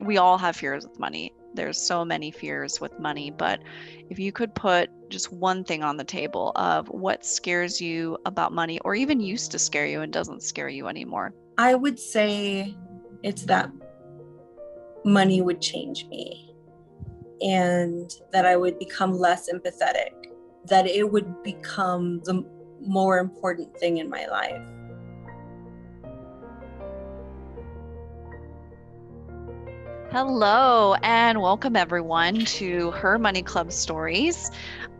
we all have fears with money. There's so many fears with money, but if you could put just one thing on the table of what scares you about money or even used to scare you and doesn't scare you anymore. I would say it's that money would change me and that I would become less empathetic, that it would become the more important thing in my life. Hello, and welcome everyone to Her Money Club Stories.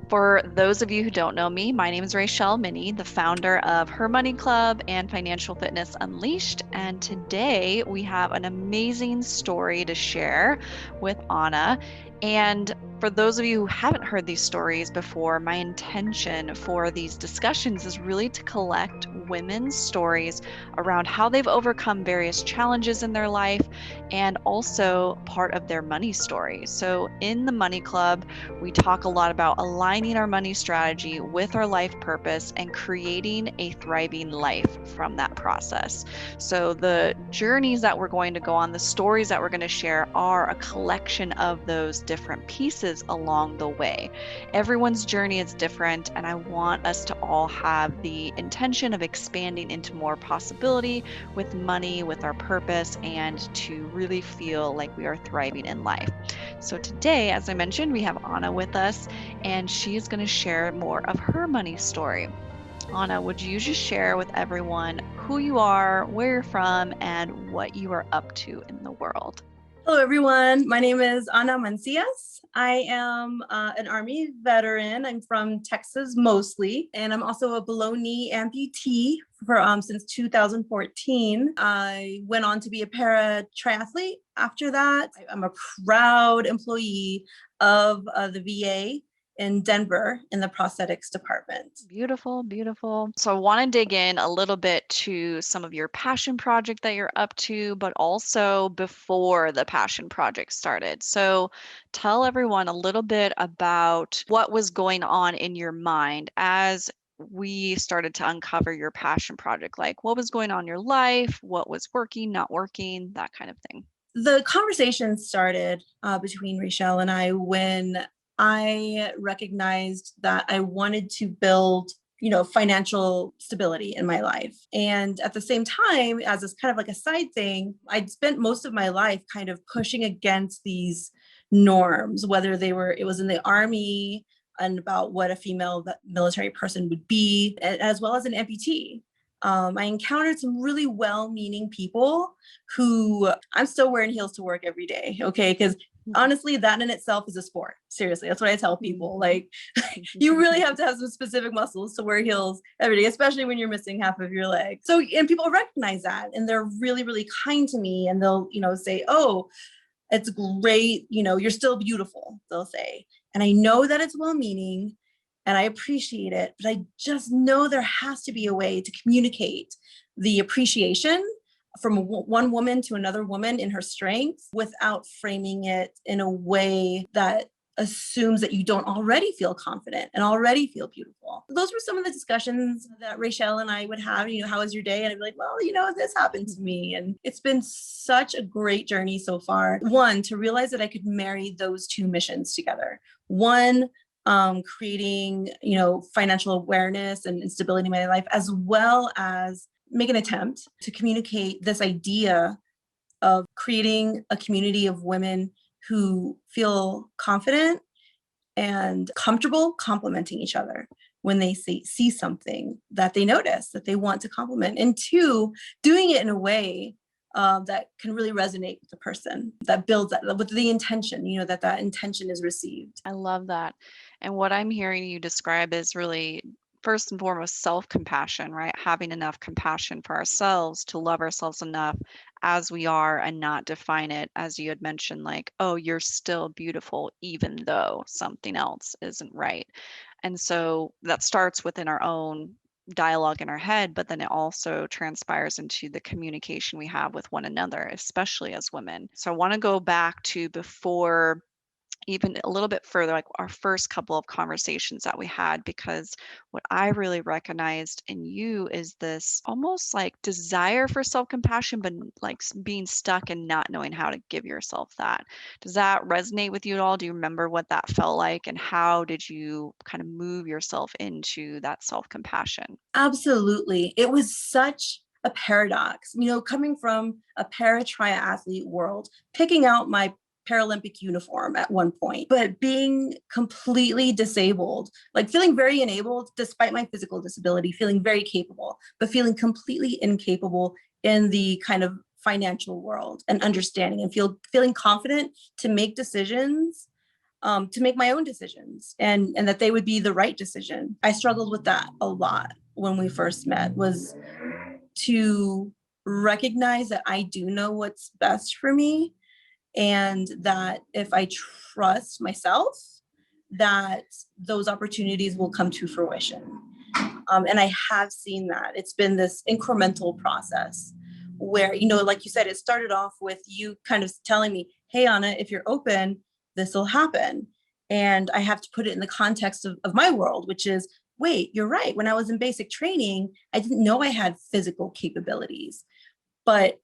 For those of you who don't know me, my name is Raechelle Minney, the founder of Her Money Club and Financial Fitness Unleashed. And today we have an amazing story to share with Ana. And for those of you who haven't heard these stories before, my intention for these discussions is really to collect women's stories around how they've overcome various challenges in their life and also part of their money story. So in the Money Club, we talk a lot about aligning our money strategy with our life purpose and creating a thriving life from that process. So the journeys that we're going to go on, the stories that we're going to share are a collection of those different pieces along the way. Everyone's journey is different, and I want us to all have the intention of expanding into more possibility with money, with our purpose, and to really feel like we are thriving in life. So today, as I mentioned, we have Ana with us, and she is going to share more of her money story. Ana, would you just share with everyone who you are, where you're from, and what you are up to in the world? Hello, everyone. My name is Ana Manciaz. I am an Army veteran. I'm from Texas mostly, and I'm also a below knee amputee for since 2014. I went on to be a paratriathlete after that. I'm a proud employee of the VA in Denver in the prosthetics department. Beautiful, beautiful. So I want to dig in a little bit to some of your passion project that you're up to, but also before the passion project started. So tell everyone a little bit about what was going on in your mind as we started to uncover your passion project. Like what was going on in your life, what was working, not working, that kind of thing. The conversation started between Raechelle and I when I recognized that I wanted to build, financial stability in my life. And at the same time, as this kind of like a side thing, I'd spent most of my life kind of pushing against these norms, whether it was in the Army and about what a female military person would be, as well as an amputee. I encountered some really well-meaning people who I'm still wearing heels to work every day. Okay. Because honestly, that in itself is a sport. Seriously. That's what I tell people. Like, you really have to have some specific muscles to wear heels every day, especially when you're missing half of your leg. So, and people recognize that and they're really, really kind to me. And they'll, say, oh, it's great. You're still beautiful, they'll say. And I know that it's well meaning and I appreciate it, but I just know there has to be a way to communicate the appreciation from one woman to another woman in her strengths without framing it in a way that assumes that you don't already feel confident and already feel beautiful. Those were some of the discussions that Raechelle and I would have, how was your day? And I'd be like, well, this happened to me. And it's been such a great journey so far. One, to realize that I could marry those two missions together. One, creating, financial awareness and stability in my life, as well as make an attempt to communicate this idea of creating a community of women who feel confident and comfortable complimenting each other when they see something that they notice that they want to compliment. And two, doing it in a way that can really resonate with the person, that builds that with the intention, that intention is received. I love that. And what I'm hearing you describe is really, first and foremost, self compassion, right? Having enough compassion for ourselves to love ourselves enough as we are and not define it, as you had mentioned, like, oh, you're still beautiful, even though something else isn't right. And so that starts within our own dialogue in our head, but then it also transpires into the communication we have with one another, especially as women. So I want to go back to before even a little bit further, like our first couple of conversations that we had, because what I really recognized in you is this almost like desire for self-compassion, but like being stuck and not knowing how to give yourself that. Does that resonate with you at all? Do you remember what that felt like, and how did you kind of move yourself into that self-compassion? Absolutely. It was such a paradox, coming from a para-triathlete world, picking out my Paralympic uniform at one point, but being completely disabled, like feeling very enabled despite my physical disability, feeling very capable, but feeling completely incapable in the kind of financial world and understanding and feeling confident to make decisions, to make my own decisions, and that they would be the right decision. I struggled with that a lot when we first met, was to recognize that I do know what's best for me, and that if I trust myself, that those opportunities will come to fruition. And I have seen that. It's been this incremental process where, like you said, it started off with you kind of telling me, hey, Ana, if you're open, this will happen. And I have to put it in the context of my world, which is, wait, you're right. When I was in basic training, I didn't know I had physical capabilities, but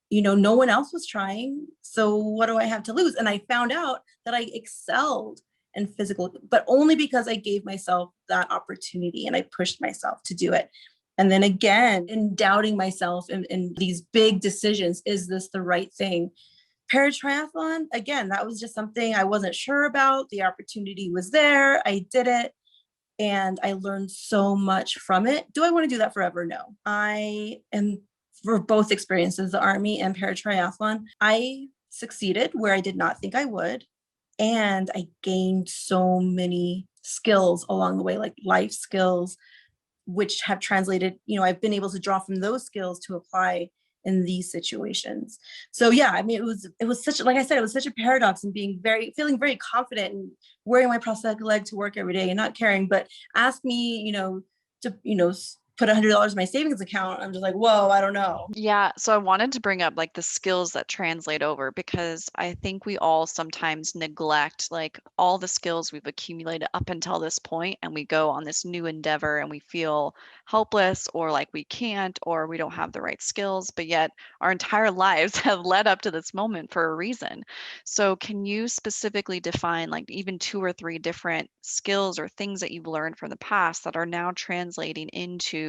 no one else was trying. So what do I have to lose? And I found out that I excelled in physical, but only because I gave myself that opportunity and I pushed myself to do it. And then again, in doubting myself in these big decisions, is this the right thing? Paratriathlon, again, that was just something I wasn't sure about. The opportunity was there. I did it. And I learned so much from it. Do I want to do that forever? No. I am, for both experiences, the Army and paratriathlon, I succeeded where I did not think I would. And I gained so many skills along the way, like life skills, which have translated, I've been able to draw from those skills to apply in these situations. So yeah, I mean, it was such, like I said, it was such a paradox, and feeling very confident and wearing my prosthetic leg to work every day and not caring, but ask me, to, put $100 in my savings account. I'm just like, whoa, I don't know. Yeah, so I wanted to bring up like the skills that translate over, because I think we all sometimes neglect like all the skills we've accumulated up until this point, and we go on this new endeavor and we feel helpless, or like we can't, or we don't have the right skills, but yet our entire lives have led up to this moment for a reason. So can you specifically define like even two or three different skills or things that you've learned from the past that are now translating into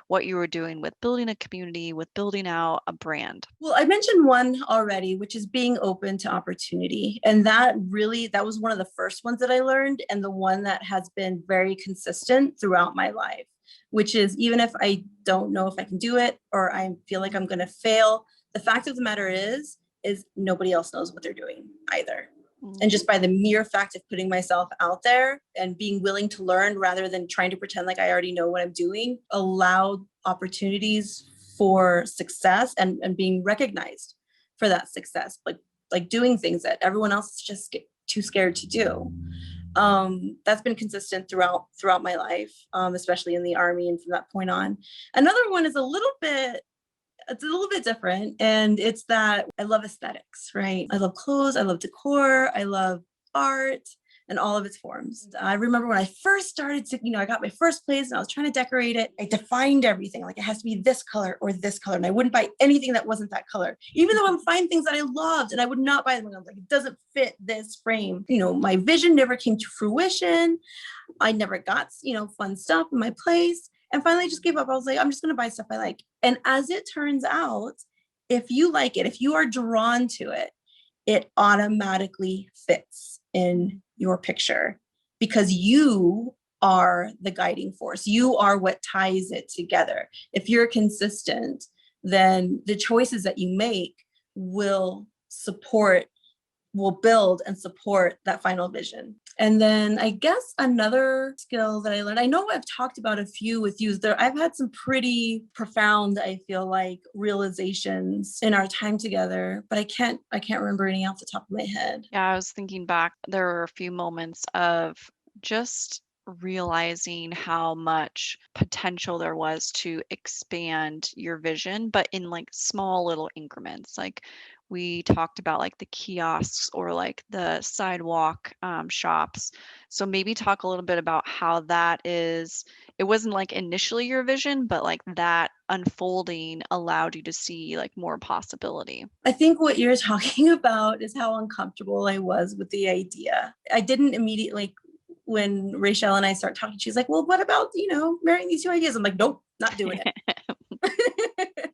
what you were doing with building a community, with building out a brand? Well, I mentioned one already, which is being open to opportunity. And that was one of the first ones that I learned, and the one that has been very consistent throughout my life, which is, even if I don't know if I can do it or I feel like I'm going to fail, the fact of the matter is nobody else knows what they're doing either. And Mhm. just by the mere fact of putting myself out there and being willing to learn rather than trying to pretend like I already know what I'm doing, allowed opportunities for success, and being recognized for that success, like doing things that everyone else is just too scared to do. That's been consistent throughout my life, especially in the Army and from that point on. Another one is it's a little bit different. And it's that I love aesthetics, right? I love clothes, I love decor, I love art and all of its forms. I remember when I first started to, I got my first place and I was trying to decorate it. I defined everything. Like, it has to be this color or this color. And I wouldn't buy anything that wasn't that color, even though I would find things that I loved and I would not buy them. I was like, it doesn't fit this frame. My vision never came to fruition. I never got, fun stuff in my place. And finally I just gave up. I was like, I'm just going to buy stuff I like. And as it turns out, if you like it, if you are drawn to it, it automatically fits in your picture, because you are the guiding force. You are what ties it together. If you're consistent, then the choices that you make will support, will build and support that final vision. And then I guess another skill that I learned, I know I've talked about a few with you there. I've had some pretty profound, I feel like, realizations in our time together, but I can't remember any off the top of my head. Yeah, I was thinking back, there were a few moments of just realizing how much potential there was to expand your vision, but in like small little increments. Like we talked about like the kiosks or like the sidewalk shops. So maybe talk a little bit about how that is. It wasn't like initially your vision, but like that unfolding allowed you to see like more possibility. I think what you're talking about is how uncomfortable I was with the idea. I didn't immediately, when Raechelle and I start talking, she's like, well, what about, marrying these two ideas? I'm like, nope, not doing it.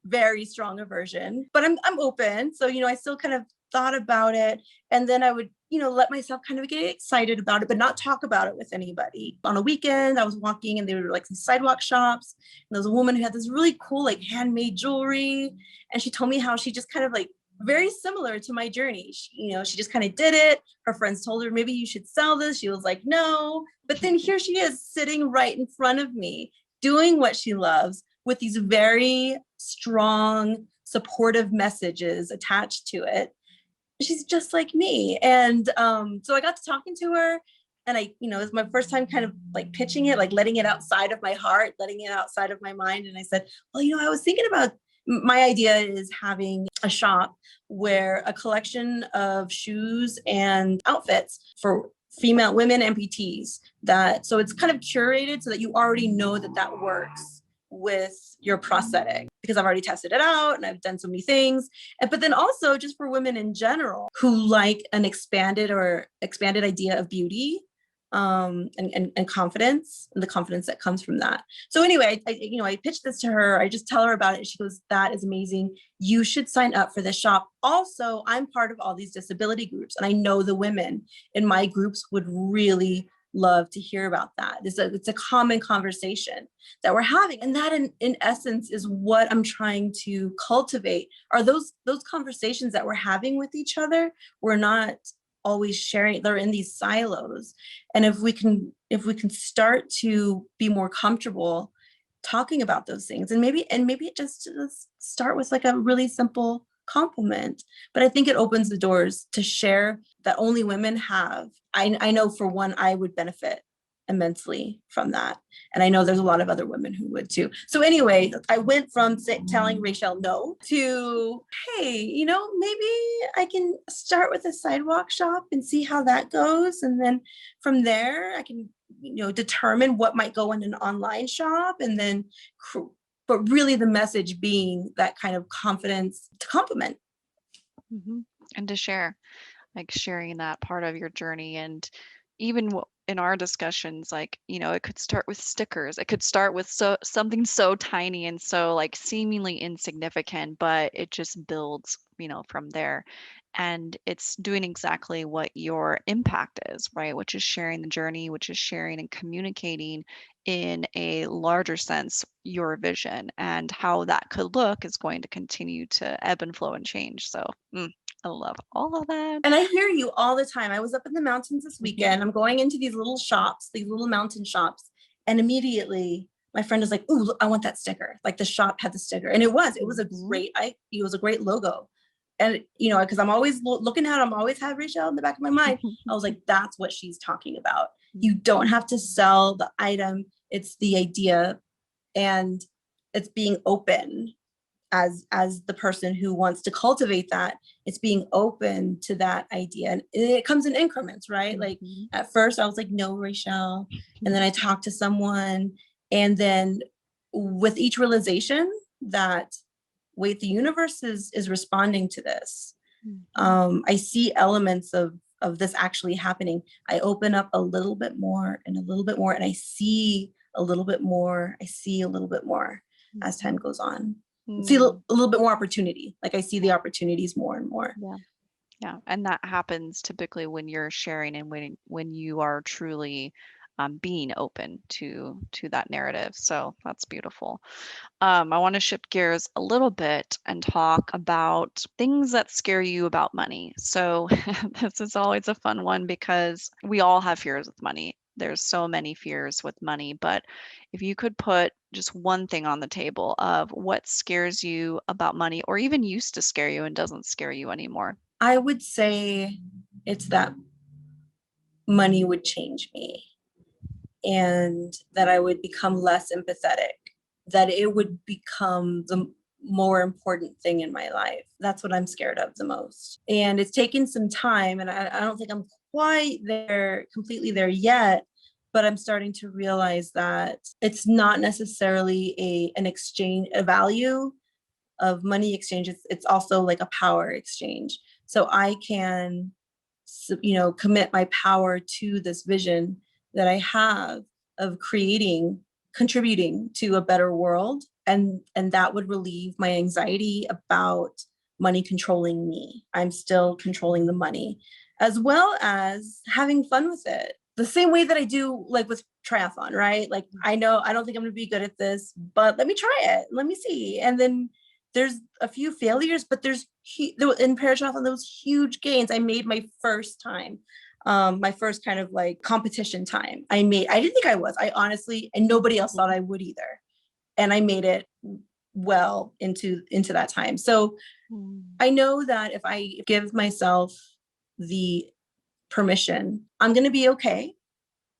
Very strong aversion, but I'm open. So, I still kind of thought about it. And then I would, let myself kind of get excited about it, but not talk about it with anybody. On a weekend, I was walking and there were like these sidewalk shops. And there was a woman who had this really cool, like handmade jewelry. And she told me how she just kind of like, very similar to my journey. She just kind of did it. Her friends told her, maybe you should sell this. She was like, no. But then here she is sitting right in front of me, doing what she loves with these very strong, supportive messages attached to it. She's just like me. And so I got to talking to her, and it was my first time kind of like pitching it, like letting it outside of my heart, letting it outside of my mind. And I said, well, I was thinking about, my idea is having a shop where a collection of shoes and outfits for female women amputees, so it's kind of curated so that you already know that works with your prosthetic, because I've already tested it out and I've done so many things. But then also just for women in general who like an expanded idea of beauty, and confidence, and the confidence that comes from that. So anyway, I pitched this to her. I just tell her about it. She goes, that is amazing. You should sign up for this shop. Also, I'm part of all these disability groups, and I know the women in my groups would really love to hear about that. It's a common conversation that we're having. And that in essence is what I'm trying to cultivate, are those conversations that we're having with each other. We're not always sharing, they're in these silos. And if we can start to be more comfortable talking about those things, and maybe it just start with like a really simple compliment. But I think it opens the doors to share that only women have. I know for one, I would benefit immensely from that. And I know there's a lot of other women who would too. So anyway, I went from telling Raechelle no to, hey, maybe I can start with a sidewalk shop and see how that goes. And then from there, I can, determine what might go in an online shop. And then, but really the message being that kind of confidence to compliment. Mm-hmm. And to share, like sharing that part of your journey. And even in our discussions, like, it could start with stickers. It could start with something so tiny and so like seemingly insignificant, but it just builds, from there. And it's doing exactly what your impact is, right? Which is sharing the journey, which is sharing and communicating in a larger sense your vision, and how that could look is going to continue to ebb and flow and change. So I love all of that. And I hear you all the time. I was up in the mountains this weekend. I'm going into these little shops, these little mountain shops. And immediately my friend was like, ooh, I want that sticker. Like the shop had the sticker. And it was a great logo. And, because I'm always looking at it, I'm always have Raechelle in the back of my mind. I was like, that's what she's talking about. You don't have to sell the item. It's the idea, and it's being open. As the person who wants to cultivate that, it's being open to that idea. And it comes in increments, right? Like at first I was like, no, Raechelle. And then I talked to someone, and then with each realization that, wait, the universe is responding to this. I see elements of this actually happening. I open up a little bit more and a little bit more, and I see a little bit more. I see a little bit more as time goes on. See a little bit more opportunity. Like I see the opportunities more and more. Yeah. And that happens typically when you're sharing and when you are truly being open to that narrative. So that's beautiful. I want to shift gears a little bit and talk about things that scare you about money. So this is always a fun one because we all have fears with money. There's so many fears with money, but if you could put just one thing on the table of what scares you about money, or even used to scare you and doesn't scare you anymore. I would say it's that money would change me, and that I would become less empathetic, that it would become more important thing in my life. That's what I'm scared of the most. And it's taken some time, and I don't think I'm quite there, completely there yet, but I'm starting to realize that it's not necessarily an exchange, a value of money exchange. It's also like a power exchange. So I can, commit my power to this vision that I have of contributing to a better world. And that would relieve my anxiety about money controlling me. I'm still controlling the money, as well as having fun with it. The same way that I do like with triathlon, right? Like I know I don't think I'm gonna be good at this, but let me try it. Let me see. And then there's a few failures, but in paratriathlon, those huge gains. I made my first time, my first kind of like competition time. I didn't think I was. I honestly, and nobody else thought I would either. And I made it well into that time. So I know that if I give myself the permission, I'm going to be okay.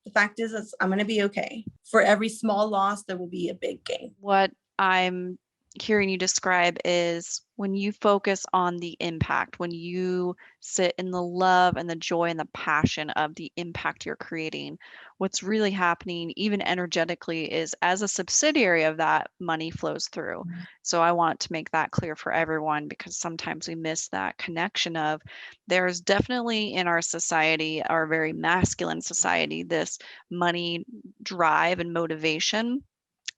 The fact is I'm going to be okay. For every small loss, there will be a big gain. What I'm hearing you describe is when you focus on the impact, when you sit in the love and the joy and the passion of the impact you're creating, what's really happening, even energetically, is as a subsidiary of that, money flows through. So I want to make that clear for everyone because sometimes we miss that connection of there's definitely in our society, our very masculine society, this money drive and motivation.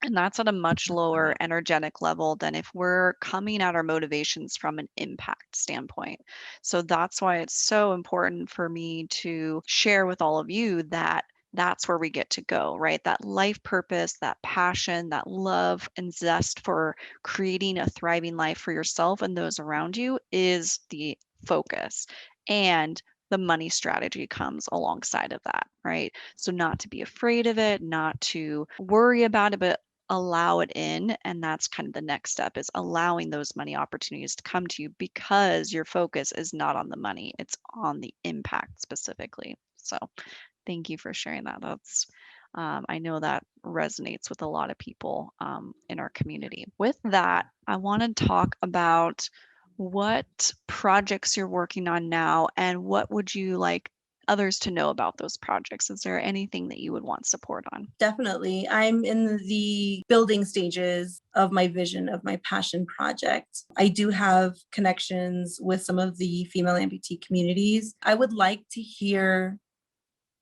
And that's at a much lower energetic level than if we're coming at our motivations from an impact standpoint. So that's why it's so important for me to share with all of you that that's where we get to go, right? That life purpose, that passion, that love and zest for creating a thriving life for yourself and those around you is the focus. And the money strategy comes alongside of that, right? So, not to be afraid of it, not to worry about it, but allow it in. And that's kind of the next step is allowing those money opportunities to come to you because your focus is not on the money, it's on the impact specifically. So, thank you for sharing that. I know that resonates with a lot of people in our community. With that, I want to talk about what projects you're working on now and what would you like others to know about those projects? Is there anything that you would want support on? Definitely. I'm in the building stages of my vision of my passion project. I do have connections with some of the female amputee communities. I would like to hear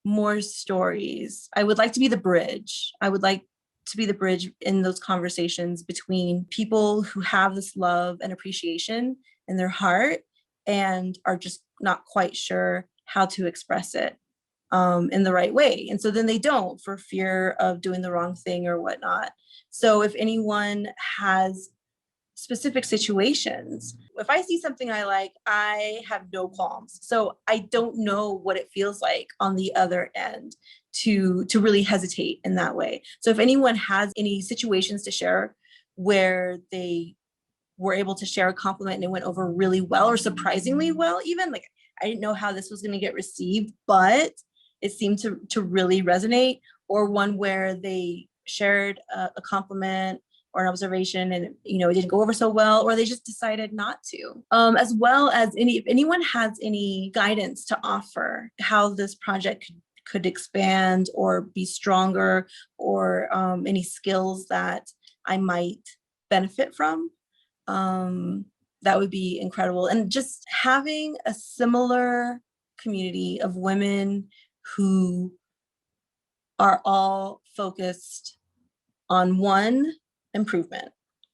more stories. I would like to be the bridge. I would like to be the bridge in those conversations between people who have this love and appreciation in their heart and are just not quite sure how to express it in the right way. And so then they don't for fear of doing the wrong thing or whatnot. So if anyone has specific situations, if I see something I like, I have no qualms. So I don't know what it feels like on the other end to really hesitate in that way. So if anyone has any situations to share where they were able to share a compliment and it went over really well or surprisingly well, even like I didn't know how this was going to get received, but it seemed to really resonate, or one where they shared a compliment or an observation and it didn't go over so well, or they just decided not to. As well as if anyone has any guidance to offer how this project could expand or be stronger, or any skills that I might benefit from, that would be incredible. And just having a similar community of women who are all focused on one improvement,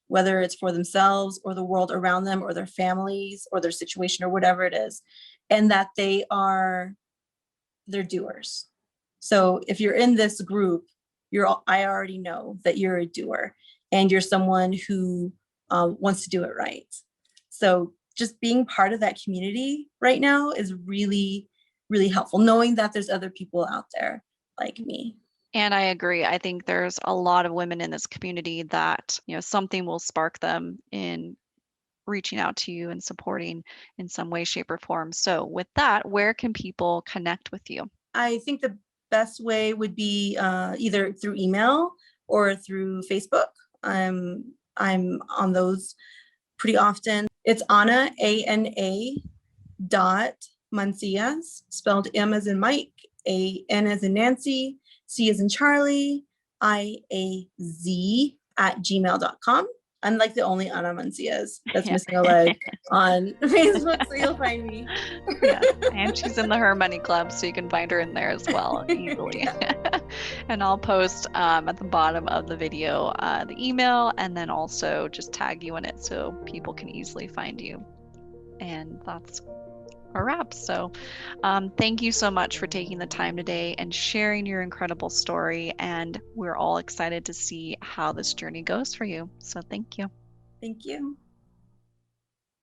whether it's for themselves or the world around them or their families or their situation or whatever it is, and that they're doers. So if you're in this group, I already know that you're a doer and you're someone who wants to do it right. So just being part of that community right now is really, really helpful, knowing that there's other people out there like me. And I agree. I think there's a lot of women in this community that, something will spark them in reaching out to you and supporting in some way, shape, or form. So, with that, where can people connect with you? I think the best way would be either through email or through Facebook. I'm on those pretty often. It's Ana, A-N-A dot Manciaz, spelled M as in Mike, A-N as in Nancy, C as in Charlie, I-A-Z @gmail.com. I'm like the only Ana Manciaz that's missing a leg on Facebook, so you'll find me. Yeah, and she's in the Her Money Club, so you can find her in there as well easily. And I'll post at the bottom of the video the email, and then also just tag you in it so people can easily find you. And that's a wrap. So thank you so much for taking the time today and sharing your incredible story. And we're all excited to see how this journey goes for you. So thank you. Thank you.